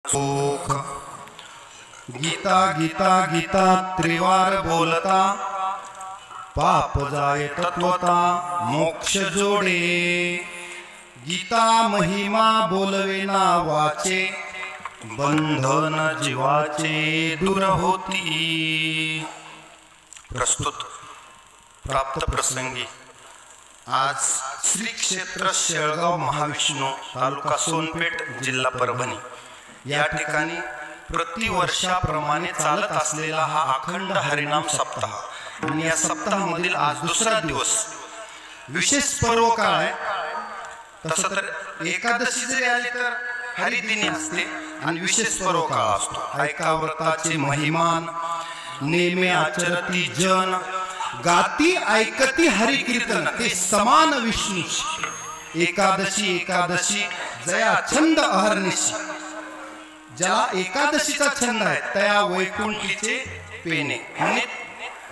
सुख गीता गीता गीता त्रिवार बोलता पाप जाय तत्वता मोक्ष जोडे। गीता महिमा बोलवेना वाचे बंधन जीवाचे दूर होती। प्रस्तुत प्राप्त प्रसंगी आज श्री क्षेत्र शेळगाव महाविष्णू तालुका सोनपेठ जिल्हा परभणी या ठिकाणी प्रतिवर्षाप्रमाणे चालत असलेला हा अखंड हरिनाम सप्ताह आणि या सप्ताहामधील आज दुसरा दिवस विशेष पर्व काळ आहे। तसं तर एकादशी जरी आली तर हरिदिनी असते आणि विशेष पर्व काळ असतो। ऐका व्रताचे महिमान नेमे आचरती जन गाती ऐकती हरि कीर्तन ते समान विष्णूची। एकादशी एकादशी जया छंद अहर्निशी। ज्याला एकादशीचा छंद आहे त्या वैकुंठीचे पेने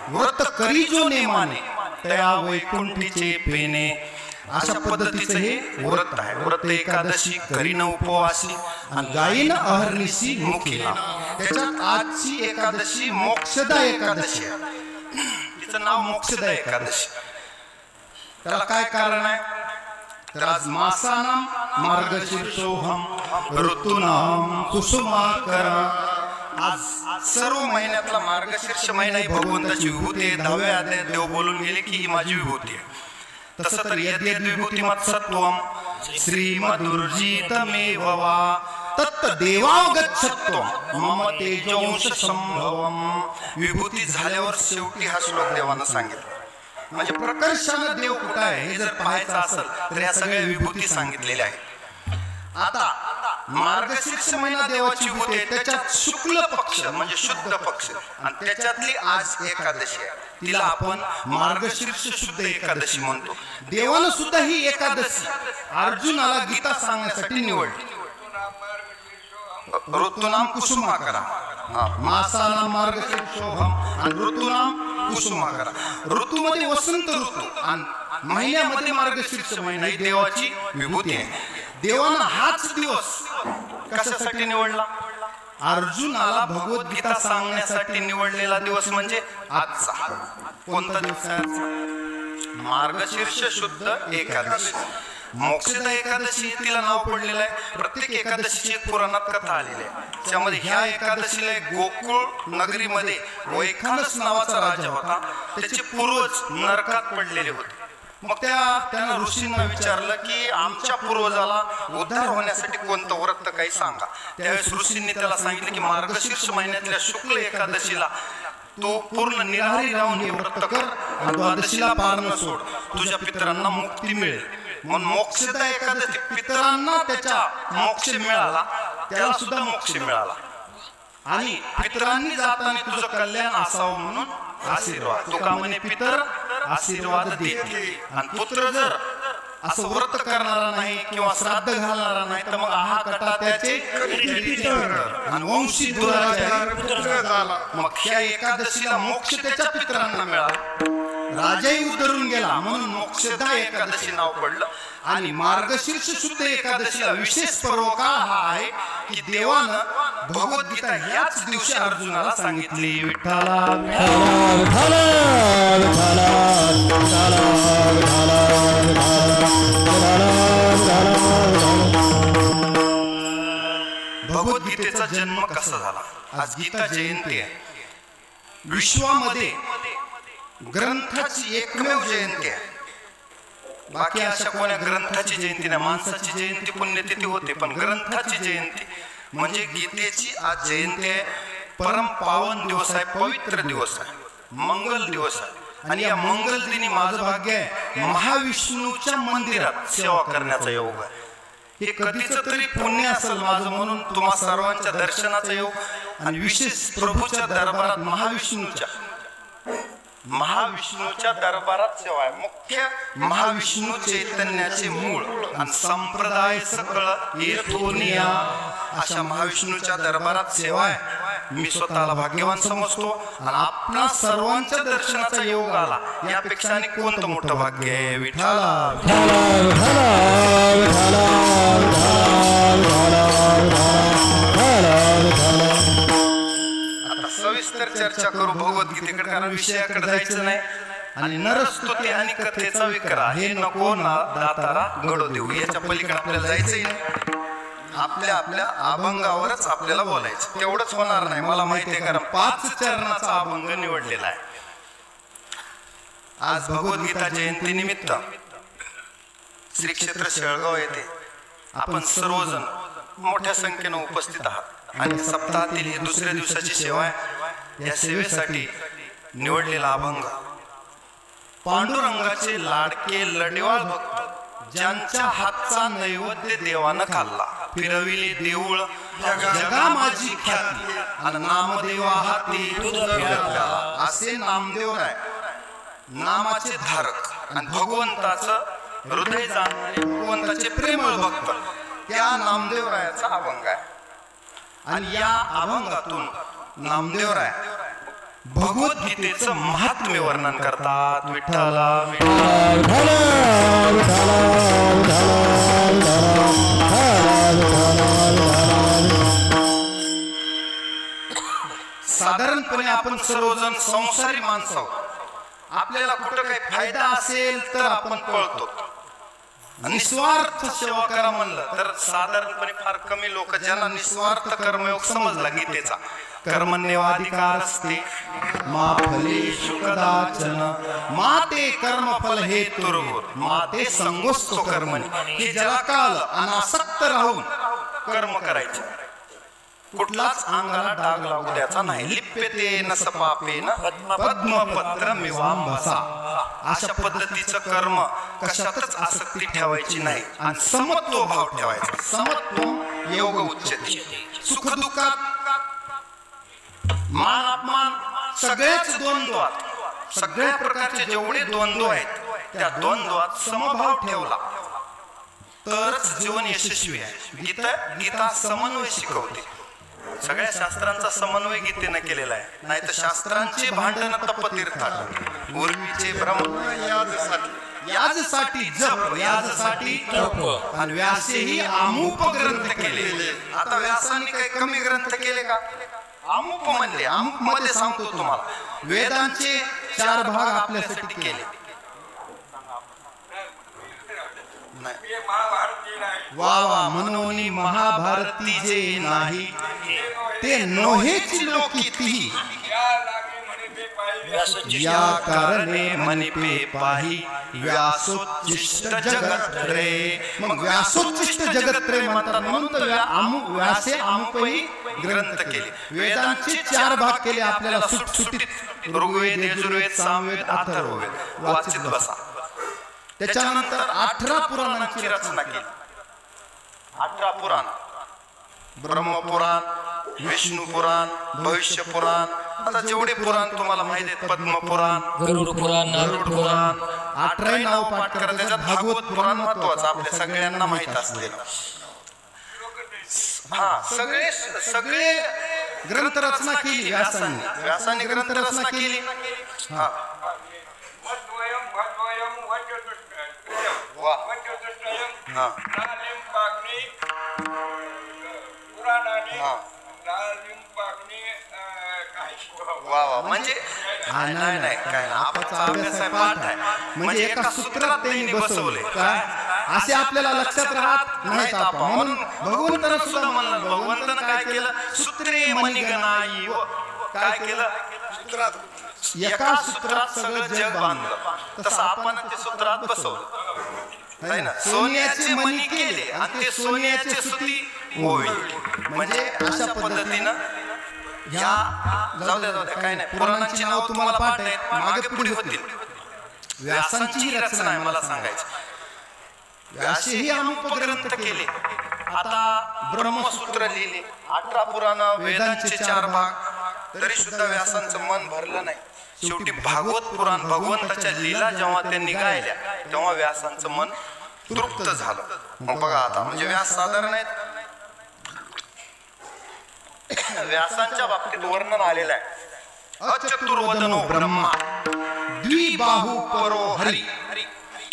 व्रत करी जो नेमाने त्या वैकुंठीचे पेने। अशा पद्धतीचे हे व्रत आहे। व्रत एकादशी करीन उपवासी आणि गायीन अहर्निशी मुखीला। त्याच्यात आजची एकादशी मोक्षदा एकादशी आहे। तिचं नाव मोक्षदा एकादशी। त्याला काय कारण आहे तर आज मासानाम मार्गशीर्षोहम ऋतूनाम कुसुमाकरा। आज सर्व महिन्यातला मार्गशीर्ष महिना ही भगवंताची विभूती आहे। 10व्या अध्यायात देव बोलून गेले की ही माझी विभूती आहे। तसं तर यद्यद् विभूतिमत् सत्वम श्रीमदुर्जितमेव वा तत् देवावगच्छत्वम मम तेजोंश संभवम। विभूती झाल्यावर शेवटी हा श्लोक देवानं सांगितला। म्हणजे प्रकर्षाने देव कुठं आहे हे जर पाहायचं असेल तर या सगळ्या विभूती सांगितलेल्या आहेत। आता मार्गशीर्ष महिना देवाची विभूती आहे। त्याच्यात शुक्ल पक्ष म्हणजे शुद्ध पक्ष आणि त्याच्यातली आज एकादशी आहे। तिला आपण मार्गशीर्ष शुद्ध एकादशी म्हणतो। देवानं सुद्धा ही एकादशी अर्जुनाला गीता सांगण्यासाठी निवडली। ऋतूनाम कुसुमाकरा मासानाम मार्गशीर्षोहम आणि ऋतूनाम कुसुमाकरा। ऋतूमध्ये वसंत ऋतू आणि महिन्यामध्ये मार्गशीर्ष महिना ही देवाची विभूती आहे। देवानं हाच दिवस कशासाठी निवडला अर्जुनाला भगवद्गीता सांगण्यासाठी निवडलेला दिवस म्हणजे आजचा। कोणता दिवस आहे मार्गशीर्ष शुद्ध एकादशी। मोक्षदा एकादशी तिला नाव पडलेलं आहे। प्रत्येक एकादशीची एक पुराणात कथा आलेली आहे। त्यामध्ये ह्या एकादशीला गोकुळ नगरीमध्ये वैखानस नावाचा राजा होता। त्याचे पूर्वज नरकात पडलेले होते। मग त्यानं ऋषींना विचारलं की आमच्या पूर्वजाला उद्धार होण्यासाठी कोणतं व्रत काही सांगा। त्यावेळेस ऋषींनी त्याला सांगितलं की मार्गशीर्ष महिन्यातल्या शुक्ल एकादशीला तो पूर्ण निराहारी राहून हे व्रत कर आणि द्वादशीला पारण सोड, तुझ्या पितरांना मुक्ती मिळेल। म्हणून मोक्षदा एकादशी पितरांना त्याचा मोक्ष मिळाला, त्याला सुद्धा मोक्ष मिळाला आणि पितरांनी जाताना तुझं कल्याण असावं म्हणून आशीर्वाद। तुका म्हणे पितर आशीर्वाद देते आणि पुत्र जर असं व्रत करणारा नाही किंवा श्राद्ध घालणारा नाही तर मग हा कटा त्याचे आणि वंशी दुराचारी झाला। मग ह्या एकादशीला मोक्ष त्याच्या पितरांना मिळाला। राजाही उतरून गेला म्हणून मोक्षदा एकादशी नाव पडलं। आणि मार्गशीर्ष शुद्ध एकादशीला विशेष पर्व काळ हा आहे की देवानं भगवद्गीता याच दिवशी अर्जुनाला सांगितली। विठ्ठला भगवद्गीतेचा जन्म कसा झाला। आज गीता जयंती आहे। विश्वामध्ये ग्रंथाची एकमेव जयंती आहे। बाकी अशा कोण्या ग्रंथाची जयंती नाही। माणसाची जयंती पुण्यतिथी होते पण ग्रंथाची जयंती म्हणजे गीतेची आज जयंती आहे। परम पावन दिवस आहे, पवित्र दिवस आहे, मंगल दिवस आहे। आणि या मंगल दिनी माझं भाग्य आहे महाविष्णूच्या मंदिरात सेवा करण्याचा योग आहे। हे कधीच तरी पुण्य असेल माझं म्हणून तुम्हा सर्वांच्या दर्शनाचा योग आणि विशेष प्रभूच्या दरबारात महाविष्णूच्या दरबारात सेवा आहे। मुख्य महाविष्णू चैतन्याचे मूळ आणि संप्रदाय सकळ येथोनिया अशा महाविष्णूच्या दरबारात सेवा आहे। मी स्वतःला भाग्यवान समजतो आणि आपणा सर्वांच्या दर्शनाचा योग आला यापेक्षा आणि कोणतं मोठं भाग्य आहे। विठ्ठला विठ्ठला विठ्ठला विठ्ठला विठ्ठला चर्चा करू भगवद्गीतेकडे, कारण विषयाकडे जायचं नाही. आणि नरस्तुती आणि कथेचा विक्रा हे नको ना दातारा घडो देऊ, याच्या पलीकडे आपल्याला जायचंही नाही. आपल्या आपल्या अभंगावरच आपल्याला बोलायचं, तेवढंच होणार नाही. मला माहिती आहे, कारण 5 चरणाचा अभंग निवडलेला आहे. आज भगवद्गीता जयंती निमित्त श्री क्षेत्र शेळगाव येथे आपण सर्वजण मोठ्या संख्येने उपस्थित आहात. आणि सप्ताहातील ही दुसऱ्या दिवसाची सेवा आहे. या सेवेसाठी निवडलेला अभंग पांडुरंगाचे लाडके लढेवाळ भक्त, ज्यांच्या हातचा नैवेद्य देवानं खाल्ला, फिरविले देऊळ जगा माझी ख्याती, आणि नामदेवा हाती दूध प्याला. असे नामदेवराय नामाचे धारक आणि भगवंताचं हृदय जाणणारे भगवंताचे प्रेमळ भक्त, त्या नामदेवरायाचा अभंग आहे. आणि या अभंगातून नामदेवराय भगवद्गीतेचं महात्म्य वर्णन करतात. विठ्ठला साधारणपणे आपण सर्वजण संसारी माणसं आहोत. आपल्याला कुठं काही फायदा असेल तर आपण पळतो. निस्वार्थ सेवा करा म्हणलं तर साधारणपणे फार कमी लोक, ज्यांना निस्वार्थ कर्मयोग समजला गीतेचा, कर्मण्येवाधिकार असते मा फलेषु कदाचन माते कर्मफल हेतुर्भूत माते संगोस्तो कर्मणी. हे जरा काल अनासक्त राहून कर्म करायचे, कुठलाच अंगाला डाग लागू द्यायचा नाही. लिप्यते न सपापेन पद्मपत्र मिवांबसा. अशा पद्धतीचं कर्म कशातच आसक्ती ठेवायची नाही आणि समत्व भाव ठेवायचा. समत्व योग उच्यते. सुख दुःखात मान अपमान सगळेच द्वंद्वात, सगळ्या प्रकारचे जेवढे द्वंद्व आहेत त्या द्वंद्वात समभाव ठेवला तरच जीवन यशस्वी आहे. गीता समन्वय शिकवते. सगळ्या शास्त्रांचा समन्वय गीतेने केलेला आहे. नाही तर शास्त्रांचे भांडण तपतीर्थात, उर्वीचे भ्रम याजसाठी जप, याजसाठी तप. आणि व्यासेही अमुप ग्रंथ केले. आता व्यासाने काही कमी ग्रंथ केले का? अमुप म्हणले. अमुप मध्ये सांगतो तुम्हाला, वेदांचे 4 भाग आपल्यासाठी केले. वा वा मनोनी महाभारती जे नाही ते नोहेची लोकी ती, या कारणे मनिपे पाही व्यासोच्चिष्ट जगत रे. मग व्यासोच्चिष्ट जगत रे म्हणतात म्हणून तर व्यासे अमुपही ग्रंथ केले. वेदांचे 4 भाग केले आपल्याला सुटसुटीत. ऋग्वेद, यजुर्वेद, सामवेद, अथर्ववेद वाचित बसा. त्याच्यानंतर 18 पुराणांची रचना केली. 18 पुराण, ब्रह्मपुराण, विष्णू पुराण, भविष्य पुराण. आता जेवढे पुराण तुम्हाला माहिती आहेत, पद्मपुराण, गरुड पुराण, गरुड पुराण, 18 नाव पाठ करा. त्याच्यात भागवत पुराण महत्वाचं, आपल्या सगळ्यांना माहित असलेलं. हा, सगळे ग्रंथ रचना केली व्यासाने ग्रंथ रचना केली. हा, म्हणजे नाही काय आपला अभ्यास आहे, पाठ आहे. म्हणजे एका सूत्रात त्यांनी बसवले काय, असे आपल्याला लक्षात राहत नाहीत. म्हणून भगवंतानं सुद्धा म्हणलं, भगवंतानं काय केलं, सूत्रे मणिगणाई. काय केलं, एका सूत्रात सगळं जग बांधलं. तसं आपण ते सूत्रात बसवलं ना. सोन्याचे मणी केले आणि ते सोन्याचे सुती ओळी. म्हणजे अशा पद्धतीनं ह्या जाऊ द्या काय नाही. पुराणांची नाव तुम्हाला पाठ आहेत, मागे पुढे होतील. व्यासांची ही रचना आहे मला सांगायची. व्यासेही अमुक ग्रंथ केले. आता ब्रह्मसूत्र लिहिले, 18 पुराण, वेदांचे 4 भाग. तरी सुद्धा व्यासांचं मन भरलं नाही. शेवटी भागवत पुराण, भगवंताच्या लीला जेव्हा त्यांनी गायल्या तेव्हा व्यासांचं मन तृप्त झालं. मग बघा आता, म्हणजे व्यास साधारण आहेत. व्यासांच्या बाबतीत वर्णन आलेलं आहे. अचतुर्वदनो ब्रह्मा द्विबाहू परो हरी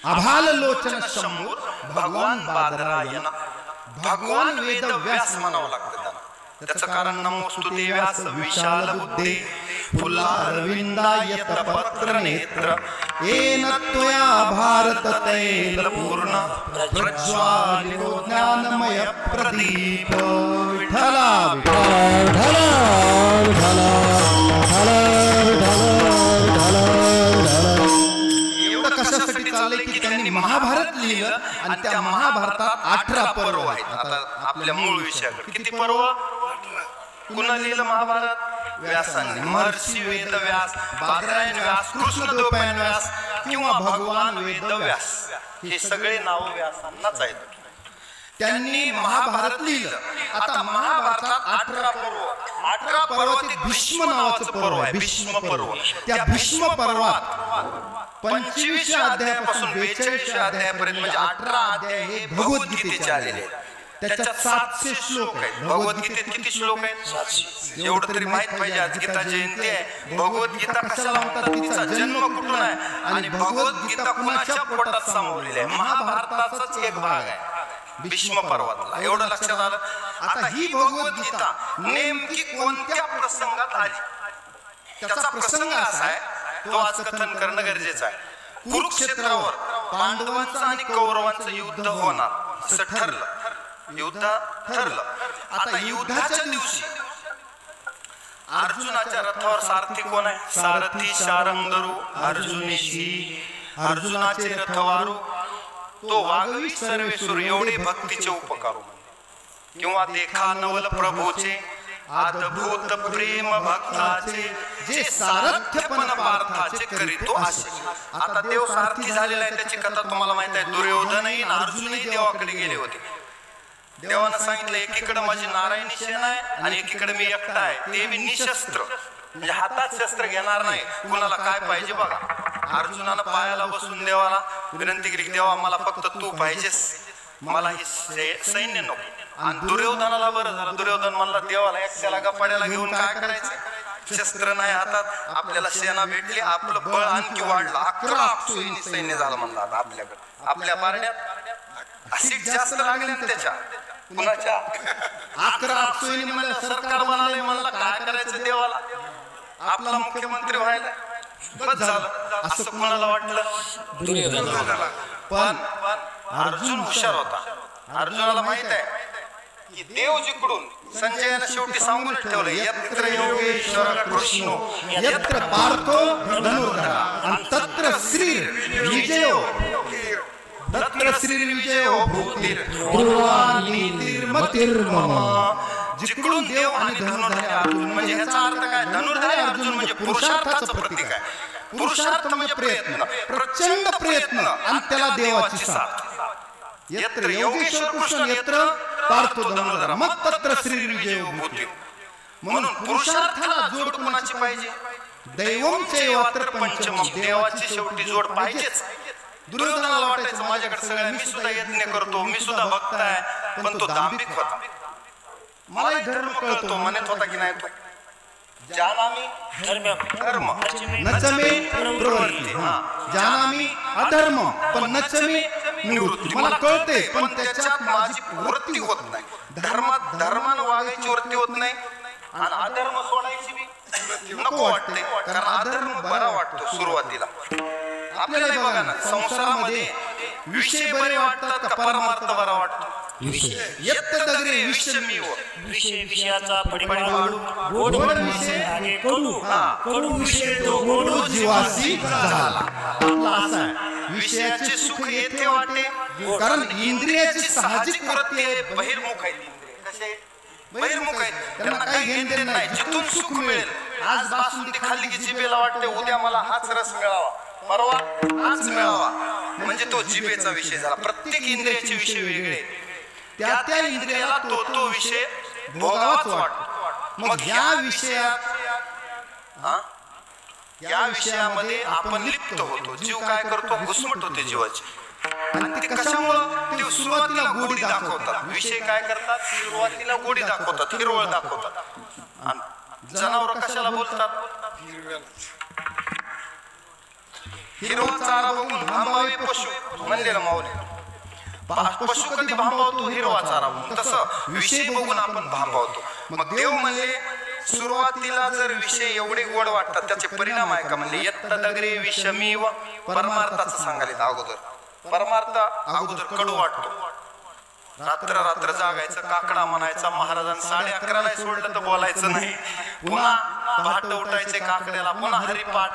अभाल लोचन शंभू भगवान बादरायण. भगवान वेद व्यास म्हणावं लागतं त्याचं कारण नमोस्तुते व्यास विशाल बुद्धे फुलारविंदायत पत्र नेत्र येन त्वया भारत तैल पूर्ण प्रज्वालितो ज्ञानमय प्रदीप विठला विठला विठला एवढं कशासाठी चाललंय की त्यांनी महाभारत लिहिलं आणि त्या महाभारतात 18 पर्व आहेत. आता आपल्या मूळ विषयाकडे किती पर्व कुणा लिहिलं महाभारत? व्यासांनी. महर्षी वेद व्यास, बादरायण व्यास, कृष्णद्वैपायन व्यास किंवा भगवान वेद व्यास, हे सगळे नाव व्यासांनाच आहेत. त्यांनी महाभारत लिहिलं. आता महाभारतात 18 पर्व, 18 पर्वात एक भीष्म नावाचं पर्व आहे, भीष्म पर्व. त्या भीष्म पर्वात 25व्या अध्यायापासून 42व्या अध्यायापर्यंत म्हणजे 18 अध्याय हे भगवद्गीतेचे आलेले आहेत. त्याच्यात 700 श्लोक आहेत. भगवद्गीतेत किती श्लोक आहेत? एवढं तरी माहित पाहिजे. आज गीता जयंती आहे. भगवद्गीता कशाला म्हणतात? तिचा जन्म कुठून आहे आणि भगवद्गीता कुणाच्या पोटात सामावलेली आहे? महाभारताचाच एक भाग आहे भीष्म पर्वातला. एवढं लक्षात आलं. आता ही भगवद्गीता नेमकी कोणत्या प्रसंगात आली? त्याचा प्रसंग असा आहे, तो आज कथन करणं गरजेचं आहे. कुरुक्षेत्रावर पांडवांचं आणि कौरवांचं युद्ध होणार असं ठरलं. युद्ध ठरलं. आता युद्धाच्या दिवशी अर्जुनाच्या रथावर सारथी कोण आहे? सारथी शारंगधरू अर्जुनेशी. अर्जुनाचे रथवारू तो वागवी सर्वेश्वर एवढे भक्तीचे उपकारू किंवा देखा नवल प्रभूचे अद्भुत प्रेम भक्ताचे जे सारथ्यपण पार्थाचे करीतो असे. आता देव सारथी झालेला आहे. त्याची कथा तुम्हाला माहित आहे. दुर्योधनही अर्जुनही देवाकडे गेले होते. देवानं सांगितलं एकीकडे माझी नारायणी सेना आहे आणि एकीकडे मी एकटा आहे, ते मी निशस्त्र, म्हणजे हातात शस्त्र घेणार नाही, कुणाला काय पाहिजे बघा. अर्जुनानं पायाला बसून देवाला विनंती केली, देवा मला फक्त तू पाहिजेस, मला हे सैन्य नको. आणि दुर्योधनाला बरं झालं, दुर्योधन म्हणला देवाला एकट्याला गपाड्याला घेऊन काय करायचं, शस्त्र नाही हातात, आपल्याला सेना भेटली, आपलं बळ आणखी वाढलं, 11 अक्षोहिणी सैन्य झालं म्हणलं. आता आपल्याकडे आपल्या पारड्यात अशीच जास्त लागले ना त्याच्या कुणाच्या 11 अक्षोहिणी म्हणलं. सरकार बनाले म्हणलं काय करायचं देवाला, आपला मुख्यमंत्री व्हायला बस झालं असं कुणाला वाटलं? दुर्योधनाला. पण अर्जुन हुशार होता. अर्जुनाला माहित आहे की देव जिकडून संजयानं शेवटी सांगून ठेवलं, यत्र योगेश्वर कृष्ण यत्र पार्थो धनुर्धरा आणि तत्र श्री विजयो तत्र श्री विजयो भूतिर् ध्रुवानीतिर्मतिर्मम. जिकडून देव आणि धनुर्धर अर्जुन, म्हणजे याचा अर्थ काय? धनुर्धर अर्जुन म्हणजे पुरुषार्थाचं प्रतीक आहे. पुरुषार्थ म्हणजे प्रयत्न, प्रचंड प्रयत्न आणि त्याला देवाची साथ. यत्र योगेश्वर कृष्ण यत्र पार्थो धनुर्धरा मग तत्र श्री विजयो भूतिर्. म्हणून पुरुषार्थाला जोड कोणाची पाहिजे? दैवम चैवात्र पंचमम, देवाची शेवटी जोड पाहिजेच. दुर्योधनाला वाटायचं माझ्याकडे सगळं, मी सुद्धा यज्ञ करतो, मी सुद्धा भक्त आहे, पण तो दांभिक होता. मलाही धर्म कळतो म्हणत होता की नाही, तो जानामी धर्म नचमे प्रवृत्ती, जानामी अधर्म पण नचमे निवृत्ती. मला कळते पण त्याच्यात माझी वृत्ती होत नाही. धर्मानं वागायची वृत्ती होत नाही आणि अधर्म सोडायची बी नको वाटते, कारण अधर्म बरा वाटतो सुरुवातीला आपल्याला. बघा ना, संसारामध्ये विषय बरे वाटतात का परमार्थ बरा वाटतो? यत्त दगरे विषमीव, विषय विषयाचा पडिपाडू, गोड विषय आगे कडू, कडू विषय तो गोड जीवासी झाला. आपला असा आहे, विषयाचे सुख येथे वाटे, कारण इंद्रियाची साहजिक वृत्ती आहे बहिर्मुख आहे. कसे बहिर्मुख आहेत, त्यांना काही घेणं देणं नाही. जिथून सुख मिळेल, आज बासुंदी खाल्ली की जिभेला वाटते उद्या मला हाच रस मिळावा, परवा हाच मिळावा, म्हणजे तो जिभेचा विषय झाला. प्रत्येक इंद्रियाचे विषय वेगळे, त्या त्या इंद्रियाला तो तो विषय भोगावाच वाटतो. मग या विषयामध्ये आपण लिप्त होतो. जीव काय करतो? घुसमट होते जीवाची. आणि ते कशामुळं? ते सुरुवातीला गोडी दाखवतात. विषय काय करतात? सुरुवातीला गोडी दाखवतात, हिरवळ दाखवतात. आणि जनावर कशाला बोलतात? हिरवा चारा बघून भांबावे पशु म्हणलेलं माऊली. पशु कधी भांबावतो? हिरवा चारा बघून. तसं विषय बघून आपण भांबावतो. मग देव म्हणले सुरुवातीला जर विषय एवढे गोड वाटतात त्याचे परिणाम आहे का म्हणले यत्त दगरे विषमीव परमार्थाचं सांगायला अगोदर परमार्थ अगोदर कडू वाटतो रात्र रात्र जागायचं काकडा म्हणायचा महाराजांनी 11:30 सोडलं तर बोलायचं नाही पुन्हा पहाटे उठायचे काकड्याला पुन्हा हरिपाठ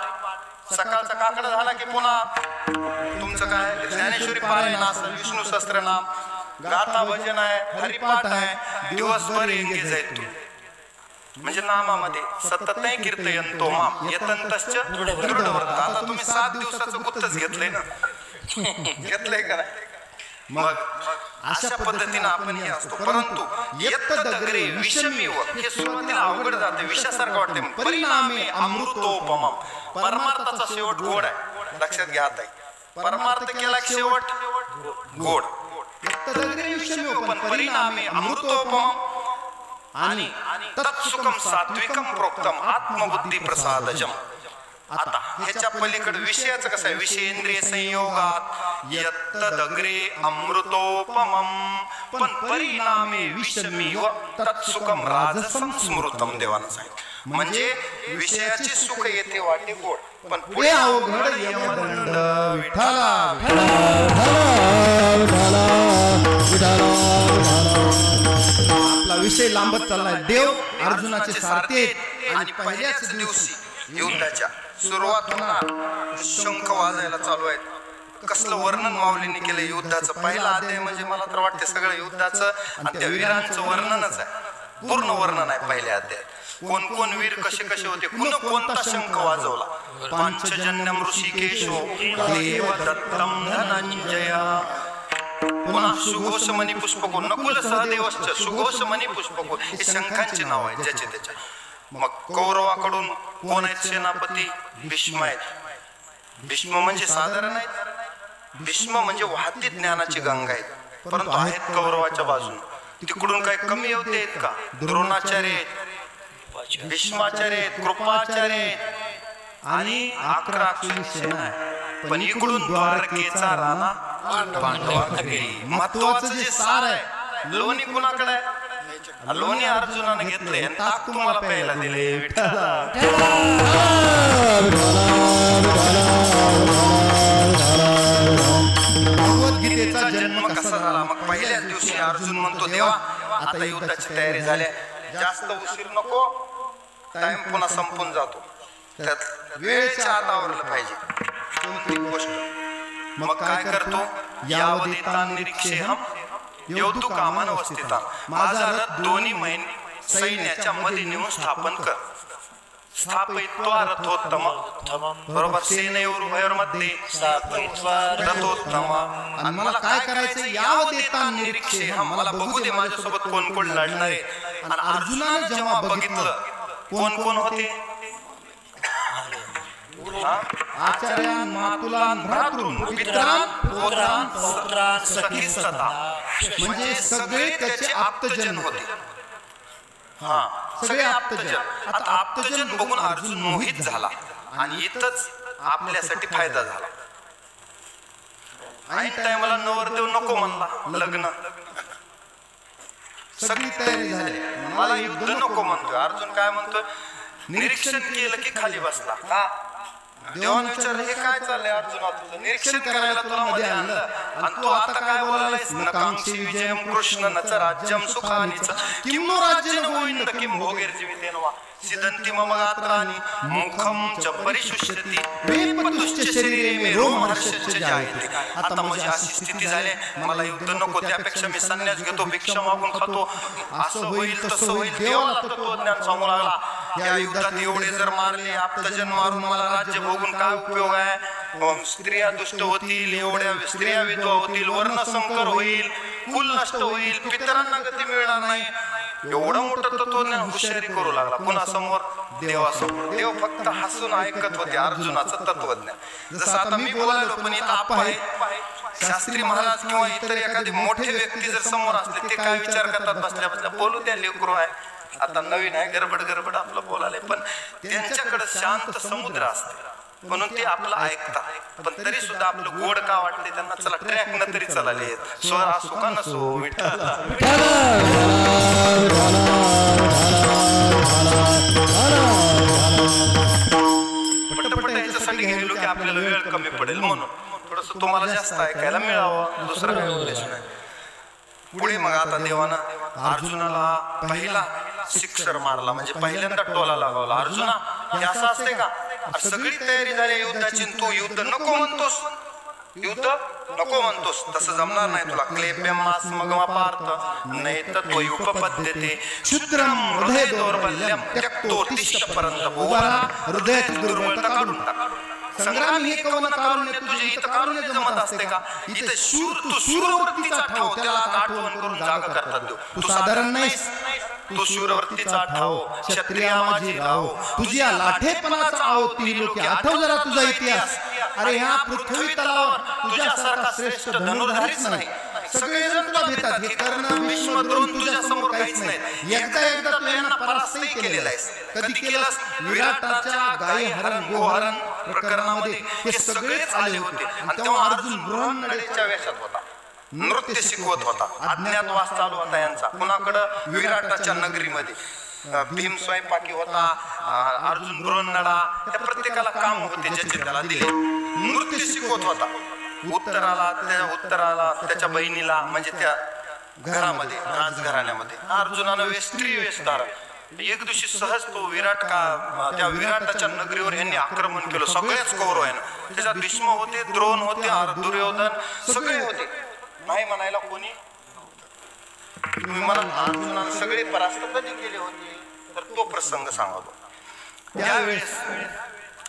सकाळचा काकडा झाला की पुन्हा तुमचं काय ज्ञानेश्वरी पारायण असेल विष्णू सहस्त्रनाम गाथा भजन आहे हरिपाठ आहे दिवसभर एंगेज आहे तू म्हणजे नामामध्ये सतत कीर्तयंतो माम यतंतश्च दृढव्रत आता तुम्ही 7 दिवसाचं गुत्तच घेतलंय ना घेतलंय का नाही मग अशा पद्धतीने आपण हे असतो परंतु यत्त दगरे विषमीव हे सुरुवातीला अवघड जाते विषयासारखं वाटते परिणामी अमृतोपमम परमार्थाचा शेवट गोड आहे लक्षात घ्या ताई परमार्थ केला शेवट गोड यत्त दगरे विषमीव पण परिणामी अमृतोपमम आणि तत्सुखम सात्विकम प्रोक्तम आत्मबुद्धी प्रसादजम आता ह्याच्या पलीकडे विषयाचं कसं आहे विषयेंद्रिय संयोगात यत्त दगरे अमृतोपमम पण परिणामे विषमीव तत्सुखम राजसम स्मृतम देवानं सांगितलं म्हणजे विषयाची सुख येते वाटे गोड पण पुढे अवघड यमदंड विठ्ठला आपला विषय लांबत चाललाय देव अर्जुनाचे सारथे आणि पहिल्याच दिवशी युद्धाच्या सुरुवात होणार शंख वाजायला चालू आहेत कसलं वर्णन माऊलींनी केलं युद्धाचं पहिला अध्याय म्हणजे मला तर वाटते सगळं युद्धाचं आणि त्या वीरांचं वर्णनच आहे पूर्ण वर्णन आहे पहिल्या अध्यायात कोण कोण वीर कसे कसे होते कोणता शंख वाजवला पांचजन्यम ऋषिकेशो देव दत्तम धनंजया पुन्हा सुघोष मणी पुष्पको नकुल सहदेवश्च सुघोष मणी पुष्पको हे शंखांचे नाव आहे ज्याचे त्याच्या मग कौरवाकडून कोण आहेत सेनापती भीष्म आहेत भीष्म म्हणजे साधारण आहेत भीष्म म्हणजे वाहती ज्ञानाची गंगा आहेत परंतु आहेत कौरवाच्या बाजून तिकडून काही कमी होते आहेत का द्रोणाचार्य आहेत भीष्माचार्य आहेत कृपाचार्य आहेत आणि 11 सेना आहे पण इकडून द्वारकेचा राणा पांडवाकडे महत्वाचं जे सार आहे लोणी कुणाकडे आहे लोणी अर्जुनाने घेतले आणि ताक तुम्हाला प्यायला दिले विठ्ठला भगवद्गीतेचा जन्म कसा झाला मग पहिल्याच दिवशी अर्जुन म्हणतो देवा आता युद्धाची तयारी झाली जास्त उशीर नको टाइम पुन्हा संपून जातो त्यात वेळेच्या आत आवरलं पाहिजे कोणती गोष्ट मग काय करतो यावदेता निरीक्षेहम योद्धू कामान अवस्थिता माझा रथ दोन्ही सैन्याच्या मध्ये नेऊन स्थापन कर स्थापयित्वा रथोत्तम बरोबर सेनयोरुभयोर्मध्ये रथोत्तम आणि मला काय करायचं यावदेता निरीक्षेहम मला बघू दे माझ्यासोबत कोण कोण लढणार आहे आणि अर्जुनाने जेव्हा बघितलं कोण कोण होते आचार्यान मातुलान भ्रातृन पितरान पुत्रान पौत्रान सखी सता म्हणजे सगळे त्याचे आप्तजन होते सगळे आप्तजन आता आप्तजन बघून अर्जुन मोहित झाला आणि इथंच आपल्यासाठी फायदा झाला ऐन टायमाला नवरदेव नको म्हणला लग्न सगळी तयारी झाली मला युद्ध नको म्हणतोय अर्जुन काय म्हणतोय निरीक्षण केलं की खाली बसला का देवाने विचारलं हे काय चाललंय अर्जुना तुझं निरीक्षण करायला तुला मध्ये आणलं आणि तू आता काय बोलायलायस नकांक्षी विजयम कृष्ण नच राज्यम सुखानीच किम नो राज्यन गोविंद किम भोगैर्जीवितेन वा सिदंती मम गात्राणि मुखम च परिशुष्यति वेपतुश्च शरीरे मे रोमहर्षश्च जायते आता माझी अशी स्थिती झाली मला युद्ध नको त्यापेक्षा मी संन्यास घेतो भिक्षा मागून खातो असं होईल तसं होईल देवाला तत्वज्ञान सांगू लागला या युद्धात एवढे जर मारले आप्तजन मारून मला राज्य भोगून काय उपयोग आहे स्त्रिया दुष्ट होतील एवढ्या स्त्रिया विधवा होतील वर्ण संकर होईल कुल नष्ट होईल पितरांना गती मिळणार नाही एवढं मोठं तत्वज्ञान हुशारी करू लागला पुन्हा समोर देवासमोर देव फक्त हसून ऐकत होते अर्जुनाचं तत्वज्ञान जसं आता मी बोलायलो पण इथं आप्पा आहे शास्त्री महाराज किंवा इतर एखादी मोठे व्यक्ती जर समोर असले ते काय विचार करतात बसल्या बसल्या बोलू द्या लेकरू आहे आता नवीन आहे गडबड आपलं बोलायला पण त्यांच्याकडे शांत समुद्र असते म्हणून ते आपलं ऐकतात पण तरी सुद्धा आपलं गोड का वाटते त्यांना चला ट्रॅक न तरी चलाले स्वर असो का नसो विठ्ठला आपल्याला वेळ कमी पडेल म्हणून थोडस तुम्हाला जास्त ऐकायला मिळावं, दुसरा काही उद्देश नाही. पुढे मग आता देवानं अर्जुनाला पहिला शिक्षर मारला, म्हणजे पहिल्यांदा टोला लावला. अर्जुना, हे असं असते का? सगळी तयारी झाली युद्धाची, तू युद्ध नको म्हणतोस, युद्ध नको म्हणतोस, तसं जमणार नाही तुला. क्लेब्यमास मगमा पार्थ नाही तर तो उपपद्धते क्षुद्रम हृदय दौर्बल्यम त्यक्तोर्तिशपर्यंत उभारा, हृदयाची दुर्बलता काढून टाक. संग्राम हे कवन कारुण्य तुझे इथं कारुण्य जमत असते का? इथं शूर, तू शूरवृत्तीचा ठाव, त्याला आठवण करून जागा करतात देऊ. तू साधारण नाहीस, तू शूरवृत्तीचा ठाव, क्षत्रिय माझी राव, तुझी या लाठेपणाचा आहो ती लोके, आठव जरा तुझा इतिहास. अरे ह्या पृथ्वी तलावर तुझ्यासारखा श्रेष्ठ धनुर्धारीच नाही. सगळेजण तुला भेटतात, हे कर्ण भीष्म द्रोण तुझ्या समोर काहीच नाही. एकदा तू यांना परास्तही केलेला आहेस. कधी केलास? विराटाच्या गायी हरण गोहरण प्रकरणामध्ये हे सगळेच आले होते, आणि तेव्हा अर्जुन बृहन्नडेच्या वेशात होता, नृत्य शिकवत होता. अज्ञातवास चालू होता यांचा. कुणाकडं? विराटाच्या नगरीमध्ये. भीम स्वयंपाकी होता, अर्जुन बृहन्नडा, त्या प्रत्येकाला काम होते ज्याचे त्याला दिले. नृत्य शिकवत होता. उत्तराला त्याच्या बहिणीला, म्हणजे त्या घरामध्ये, राजघराण्यामध्ये अर्जुनानं स्त्री वेश धारण. एक दिवशी सहज तो त्या विराटाच्या नगरीवर यांनी आक्रमण केलं. सगळेच कौरव आहे ना, त्याच्यात भीष्म होते, द्रोण होते, दुर्योधन सगळे होते. नाही म्हणायला कोणी. तुम्ही मला अर्जुनानं सगळे परास्त कधी केले होते, तर तो प्रसंग सांगतो. त्यावेळेस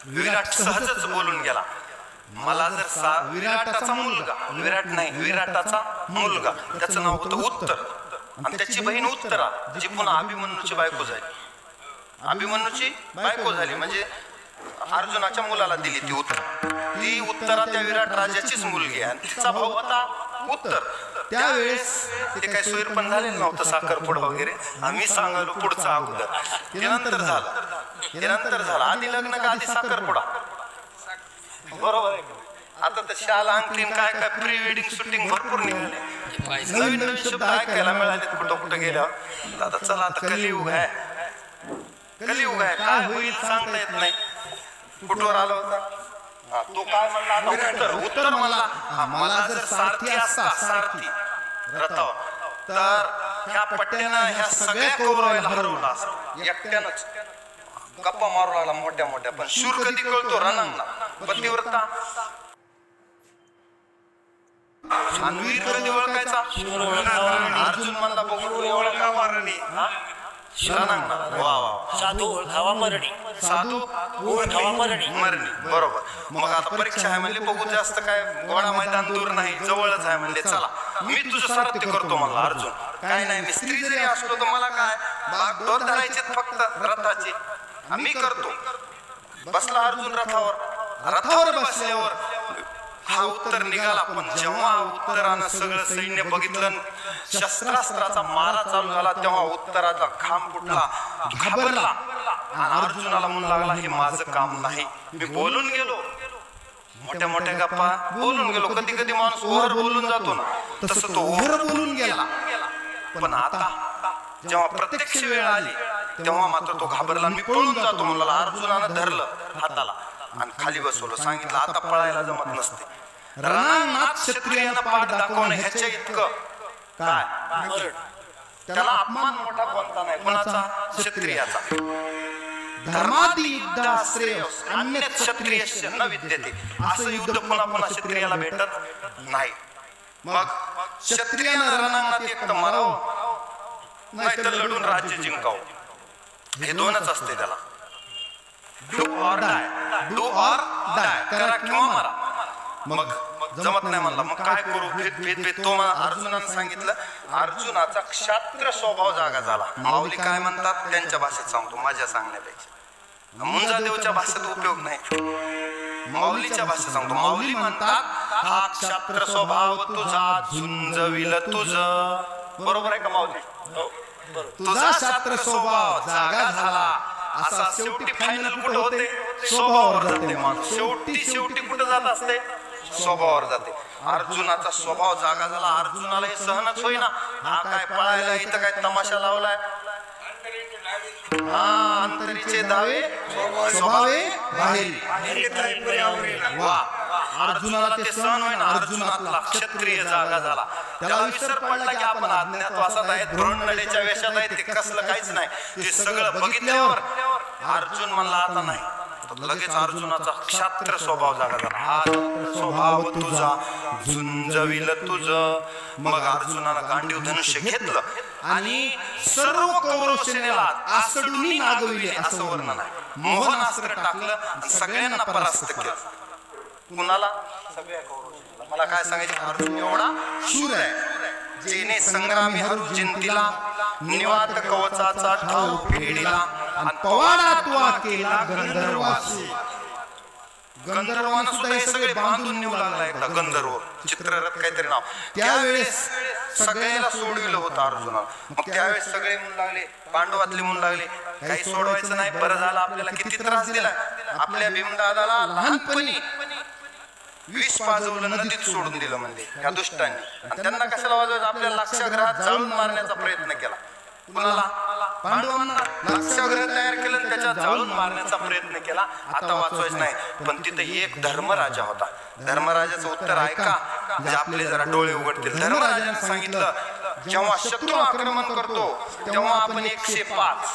विराट सहजच बोलून गेला, मला जर विराटाचा मुलगा त्याचं नाव होतं उत्तर, आणि त्याची बहीण उत्तरा, जी पुन्हा अभिमन्यूची बायको झाली. अभिमन्यूची बायको झाली म्हणजे अर्जुनाच्या मुलाला दिली ती उत्तरा त्या विराट राजाचीच मुलगी आहे, आणि तिचा भाऊ होता उत्तर. त्यावेळेस ते काही सोयीर पण झालेलं नव्हतं, साखरपुडा वगैरे. आम्ही सांगालो पुढचा अगोदर. त्यानंतर झालं आधी लग्न का आधी साखरपुडा, बरोबर आहे. आता तर शाला अंगठीन काय काय प्री वेडिंग शूटिंग भरपूर निघाले, नवीन शब्द ऐकायला मिळाले कुठं गेल्यावर. आता चला, आता कलियुग आहे, काय होईल सांगता येत नाही. कुठवर आला होता तो, काय म्हणला? उत्तर म्हणला, मला जर सारथी असता, सारथी रथावर, तर ह्या पट्ट्यानं ह्या सगळ्या कौरवाला हरवला असं एकट्यानंच. गप्पा मारू लागला मोठ्या, पण शूर कधी कळतो? रणांना. पतिव्रता वीर कधी ओळखायचा? अर्जुन म्हणला, बघू ओळखा मारणी साधू ओळखावा मरणी, बरोबर. मग आता परीक्षा आहे म्हणले, बघू जास्त काय गोडा मैदान दूर नाही, जवळच आहे म्हणले, चला मी तुझं सारथ्य करतो म्हणला अर्जुन. काय नाही, मी स्त्री जरी असलो तर मला काय, बाग दोन धरायचे फक्त रथाचे, मी करतो. बसला अर्जुन रथावर बसल्यावर हा उत्तर निघाला. पण जेव्हा उत्तरानं सगळं सैन्य बघितलं, शस्त्रास्त्राचा मारा चालू झाला, तेव्हा उत्तराचा खांब फुटला, घाबरला, आणि अर्जुनाला म्हणू लागला, हे माझं काम नाही. मी बोलून गेलो, मोठ्या गप्पा बोलून गेलो. कधी माणूस ओव्हर बोलून जातो ना, तसं तो ओव्हर बोलून गेला. पण आता जेव्हा प्रत्यक्ष वेळ आली, तेव्हा मात्र तो घाबरला, मी पळून जातो म्हणला. अर्जुनानं धरलं हाताला आणि खाली बसवलं. सांगितलं, आता पळायला जमत नसते. रणांगणात क्षत्रियानं पाठ दाखवणं ह्याच्या इतकं काय, त्याला अपमान मोठा कोणता नाही. कोणाचा? क्षत्रियाचा. धर्मादी युद्ध श्रेय अन्य क्षत्रियस्य न विद्यते. असं युद्ध पुन्हा क्षत्रियाला भेटत नाही. मग क्षत्रियानं रणांगणात एक तर मारावं, नाही तर लढून राज्य जिंकावं. हे दोनच असते त्याला. डू ऑर डाय, करा किंवा मारा. मग जमत नाही म्हणला, मग काय करू? भेद तो अर्जुनानं सांगितलं. अर्जुनाचा क्षात्र स्वभाव जागा झाला. माऊली काय म्हणतात त्यांच्या भाषेत सांगतो, माझ्या सांगण्यापेक्षा. मुंजादेवच्या भाषेत उपयोग नाही, माऊलीच्या भाषेत सांगतो. माऊली म्हणतात, हा क्षात्र स्वभाव तुझा झुंजविल तुझं. बरोबर आहे का माऊली? तुझा क्षात्र स्वभाव जागा झाला. असा शेवटी फायनल कुठे होते? स्वभावावर जाते माणूस. शेवटी कुठे जात असते? स्वभावावर जाते. अर्जुनाचा स्वभाव जागा झाला. अर्जुनाला हे सहनच होईना. हा काय पळायला, इथं काय तमाशा लावलाय, अंतरीचे दावे स्वभावे बाहेरी. वा अर्जुनाला ते सहन होईना. अर्जुनातला क्षत्रिय जागा झाला. त्याला विसर पडला की आपण अज्ञातवासात आहेत, ब्रह्मंडेच्या वेशात आहेत. ते कसलं काहीच नाही. ते सगळं बघितल्यावर अर्जुन म्हणला आता नाही. लगेच अर्जुनाचा क्षात्र स्वभाव जागा झाला. हा स्वभाव तुझा झुंजविल तुझ. मग अर्जुनाला गांडीव धनुष्य घेतलं आणि सर्व कौरव सेनेला आसडून नागविले असं वर्णन आहे. मोहनास्त्र टाकलं आणि सगळ्यांना परास्त केलं. कुणाला? सगळ्या कौरव सेनेला. मला काय सांगायचं, अर्जुन एवढा शूर आहे जेने संग्रामी हरू जिंतीला निवात कवचाचा ठाऊ फेडिला आणि पवाडात वा केला गंधर्वासी. गंधर्वांना सुद्धा हे सगळे बांधून नेऊ लागला एकदा गंधर्व. चित्ररथ काहीतरी नाव. त्यावेळेस सगळ्याला सोडविलं होतं अर्जुनाला. मग त्यावेळेस सगळे म्हणू लागले, पांडवातले म्हणू लागले काही सोडवायचं नाही. बरं झालं आपल्याला किती त्रास दिला. आपल्या भीमदादाला लहानपणी विष पाजवलं, नदीत सोडून दिलं म्हणजे ह्या दुष्टांनी. आणि त्यांना कशाला वाजवायचं, आपल्या लाक्षागृहात जाळून मारण्याचा प्रयत्न केला. कुणाला? पांडवांना लाक्षागृह तयार केलं आणि त्याच्यात जाळून मारण्याचा प्रयत्न केला. आता वाचवायचं नाही. पण तिथे एक धर्मराजा होता. धर्मराजाचं उत्तर ऐका जे आपले जरा डोळे उघडतील. धर्मराजाने सांगितलं, जेव्हा शत्रू आक्रमण करतो तेव्हा आपण 105,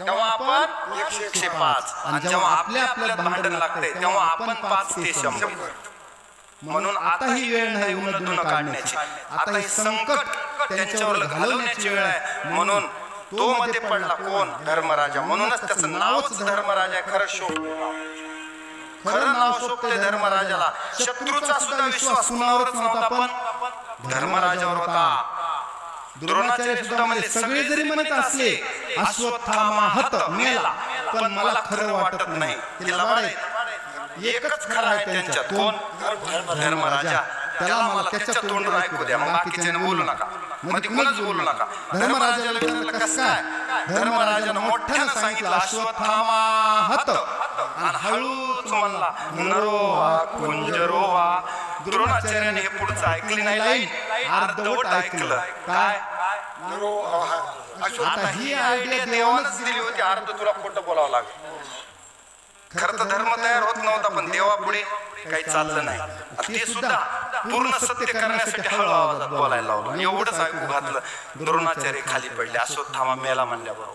तेव्हा आपण 105, आणि जेव्हा आपल्या आपल्यात भांडण लागते तेव्हा आपण 5 ते 100. म्हणून आता ही वेळ नाही उन्नदून काढण्याची. आता हे संकट त्यांच्यावर घालवण्याची वेळ आहे. म्हणून तो मध्ये पडला कोण? धर्मराजा. म्हणूनच त्याचं नावच धर्मराजा आहे. खरं नाव शोभते धर्मराजाला. शत्रूचा सुद्धा विश्वास कुणावरच नव्हता पण धर्मराजावर होता. द्रोणाचार्य सुद्धा म्हणजे सगळे जरी म्हणत असले अश्वत्थामा हत मेला, पण मला खरं वाटत नाही. एकच खरं आहे त्यांच्यात. कोण? धर्मराजा. त्याला मला त्याच्या तोंडून ऐकू द्या, मग बाकीच्याने बोलू नका, मध्ये कोणच बोलू नका. धर्मराजाला विचारलं कसं काय? धर्मराजानं मोठ्यानं सांगितलं अश्वत्थामा हत, आणि हळूच म्हणला नरोवा कुंजरोवा. द्रोणाचार्याने हे पुढचं ऐकली नाही लाईन, अर्धवट ऐकलं. काय? आता ही आयडिया देवानच दिली होती. अर्ध तुला खोटं बोलावं लागेल. खरं तर धर्म तयार होत नव्हता, पण देवापुढे काही चाललं नाही. ते सुद्धा पूर्ण सत्य करण्यासाठी हळू आवाजात बोलायला लावलं. एवढंच ऐकू घातलं. द्रोणाचार्य खाली पडले. अश्वत्थामा मेला म्हणल्याबरोबर.